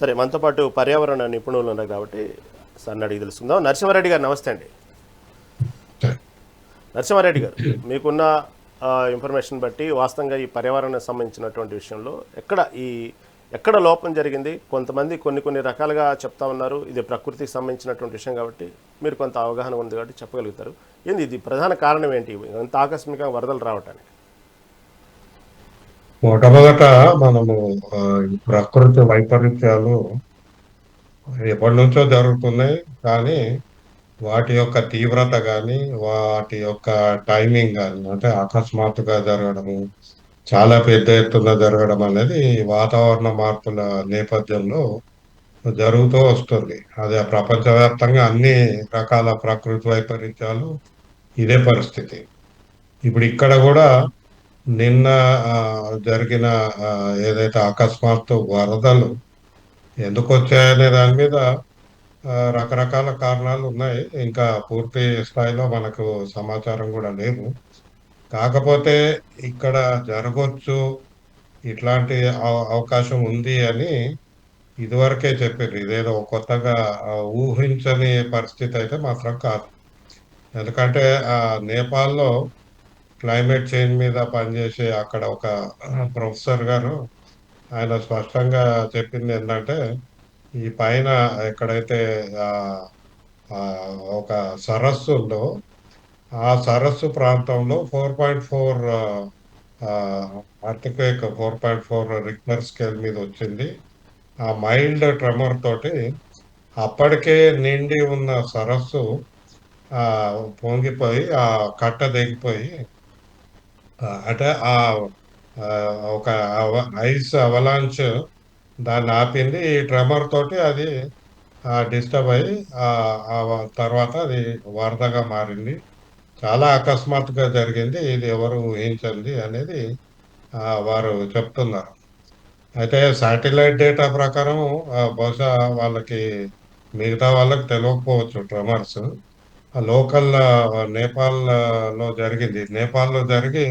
సరే, మనతో పాటు పర్యావరణ నిపుణులు ఉన్నారు కాబట్టి సార్ని అడిగి తెలుసుకుందాం. నరసింహారెడ్డి గారు నమస్తే అండి. నరసింహారెడ్డి గారు, మీకున్న ఇన్ఫర్మేషన్ బట్టి వాస్తవంగా ఈ పర్యావరణానికి సంబంధించినటువంటి విషయంలో ఎక్కడ లోపం జరిగింది? కొంతమంది కొన్ని రకాలుగా చెప్తా ఉన్నారు, ఇది ప్రకృతికి సంబంధించినటువంటి విషయం కాబట్టి మీరు కొంత అవగాహన ఉంది కాబట్టి చెప్పగలుగుతారు. ఏంది ఇది ప్రధాన కారణం ఏంటి ఇంత ఆకస్మికంగా వరదలు రావటానికి? మొట్టమొదట మనము ఈ ప్రకృతి వైపరీత్యాలు ఎప్పటి నుంచో జరుగుతున్నాయి. కానీ వాటి యొక్క తీవ్రత కానీ, వాటి యొక్క టైమింగ్ కానీ, అంటే అకస్మాత్తుగా జరగడము, చాలా పెద్ద ఎత్తున జరగడం అనేది వాతావరణ మార్పుల నేపథ్యంలో జరుగుతూ వస్తుంది. అది ప్రపంచవ్యాప్తంగా అన్ని రకాల ప్రకృతి వైపరీత్యాలు ఇదే పరిస్థితి. ఇప్పుడు ఇక్కడ కూడా నిన్న జరిగిన ఏదైతే అకస్మాత్తు వరదలు ఎందుకు వచ్చాయనే దాని మీద రకరకాల కారణాలు ఉన్నాయి. ఇంకా పూర్తి స్థాయిలో మనకు సమాచారం కూడా లేదు. కాకపోతే ఇక్కడ జరగొచ్చు, ఇట్లాంటి అవకాశం ఉంది అని ఇదివరకే చెప్పారు. ఇదేదో కొత్తగా ఊహించని పరిస్థితి అయితే మాత్రం కాదు. ఎందుకంటే నేపాల్లో క్లైమేట్ చేంజ్ మీద పనిచేసే అక్కడ ఒక ప్రొఫెసర్ గారు ఆయన స్పష్టంగా చెప్పింది ఏంటంటే, ఈ పైన ఎక్కడైతే ఆ, ఆ, ఒక సరస్సు ఉందో ఆ సరస్సు ప్రాంతంలో 4.4 అర్త్క్వేక్ 4.4 రిక్టర్ స్కేల్ మీద వచ్చింది. ఆ మైల్డ్ ట్రెమర్ తోటి అప్పటికే నిండి ఉన్న సరస్సు ఆ పొంగిపోయి ఆ కట్ట తెగిపోయి అంటే ఆ, ఒక ఐస్ అవలాంచ్ దాన్ని ఆపింది. ఈ ట్రెమర్ తోటి అది డిస్టర్బ్ అయ్యి ఆ, ఆ తర్వాత అది వరదగా మారింది. చాలా అకస్మాత్తుగా జరిగింది. ఇది ఎవరు ఊహించింది అనేది వారు చెప్తున్నారు. అయితే శాటిలైట్ డేటా ప్రకారం బహుశా వాళ్ళకి మిగతా వాళ్ళకి తెలియకపోవచ్చు ట్రెమర్స్. లోకల్ నేపాల్ లో జరిగింది. నేపాల్లో జరిగి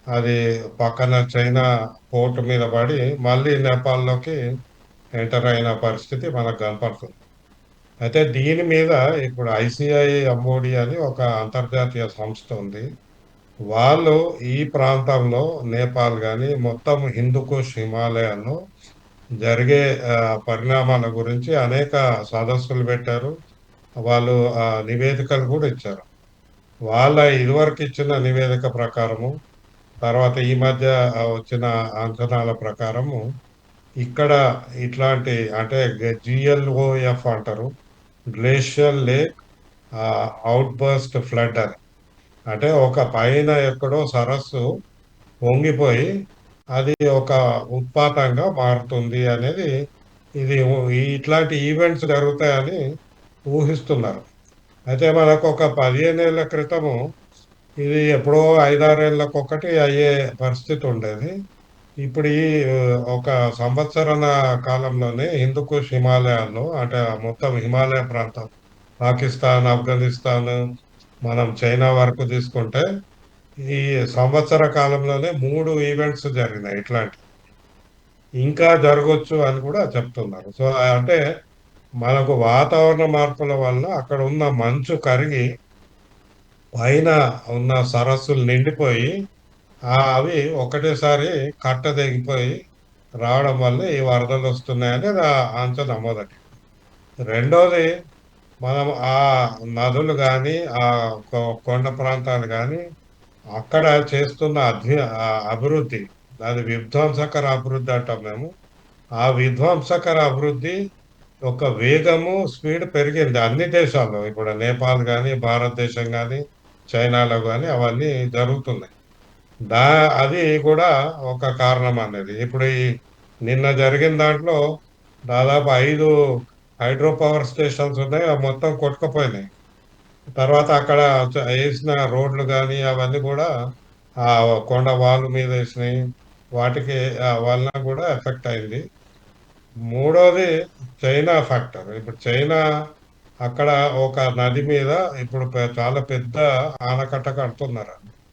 అది పక్కన చైనా పోర్ట్ మీద పడి మళ్ళీ నేపాల్లోకి ఎంటర్ అయిన పరిస్థితి మనకు కనపడుతుంది. అయితే దీని మీద ఇప్పుడు ఐసిఐ ఎంఓడి అని ఒక అంతర్జాతీయ సంస్థ ఉంది. వాళ్ళు ఈ ప్రాంతంలో నేపాల్ కానీ మొత్తం హిందూకుష్ హిమాలయాల్లో జరిగే పరిణామాల గురించి అనేక సదస్సులు పెట్టారు. వాళ్ళు నివేదికలు కూడా ఇచ్చారు. వాళ్ళ ఇదివరకు ఇచ్చిన నివేదిక ప్రకారము, తర్వాత ఈ మధ్య వచ్చిన అంచనాల ప్రకారము ఇక్కడ ఇట్లాంటి అంటే జిఎల్ఓఎఫ్ అంటారు, glacial lake out burst flood అని. అంటే ఒక పైన ఎక్కడో సరస్సు పొంగిపోయి అది ఒక ఉత్పాతంగా మారుతుంది అనేది ఇది ఇట్లాంటి ఈవెంట్స్ జరుగుతాయని ఊహిస్తున్నారు. అయితే మనకు ఒక 15 ఏళ్ల క్రితము ఇది ఎప్పుడో 5-6 ఏళ్ళకొకటి అయ్యే పరిస్థితి ఉండేది. ఇప్పుడు ఈ ఒక సంవత్సరణ కాలంలోనే హిందూకుష్ హిమాలయాల్లో అంటే మొత్తం హిమాలయ ప్రాంతం పాకిస్తాన్, ఆఫ్ఘనిస్తాన్, మనం చైనా వరకు తీసుకుంటే ఈ సంవత్సర కాలంలోనే 3 ఈవెంట్స్ జరిగినాయి ఇట్లాంటి. ఇంకా జరగవచ్చు అని కూడా చెప్తున్నారు. సో అంటే మనకు వాతావరణ మార్పుల వల్ల అక్కడ ఉన్న మంచు కరిగి పైన ఉన్న సరస్సులు నిండిపోయి అవి ఒకటేసారి కట్ట తెగిపోయి రావడం వల్ల ఈ వరదలు వస్తున్నాయని అంచనా మొదటి. రెండోది, మనం ఆ నదులు కానీ ఆ కొండ ప్రాంతాలు కానీ అక్కడ చేస్తున్న అభివృద్ధి, అది విధ్వంసకర అభివృద్ధి అంటాం మేము. ఆ విధ్వంసకర అభివృద్ధి యొక్క వేగము స్పీడ్ పెరిగింది అన్ని దేశాల్లో. ఇప్పుడు నేపాల్ కానీ, భారతదేశం కానీ, చైనాలో కానీ అవన్నీ జరుగుతున్నాయి. దా అది కూడా ఒక కారణం అనేది. ఇప్పుడు ఈ నిన్న జరిగిన దాంట్లో దాదాపు 5 హైడ్రో పవర్ స్టేషన్స్ ఉన్నాయి, అవి మొత్తం కొట్టుకుపోయినాయి. తర్వాత అక్కడ వేసిన రోడ్లు కానీ అవన్నీ కూడా ఆ కొండ వాలు మీద వేసినాయి. వాటికి వలన కూడా ఎఫెక్ట్ అయింది. మూడోది చైనా ఫ్యాక్టర్. ఇప్పుడు చైనా అక్కడ ఒక నది మీద ఇప్పుడు చాలా పెద్ద ఆనకట్ట కడుతున్నారు.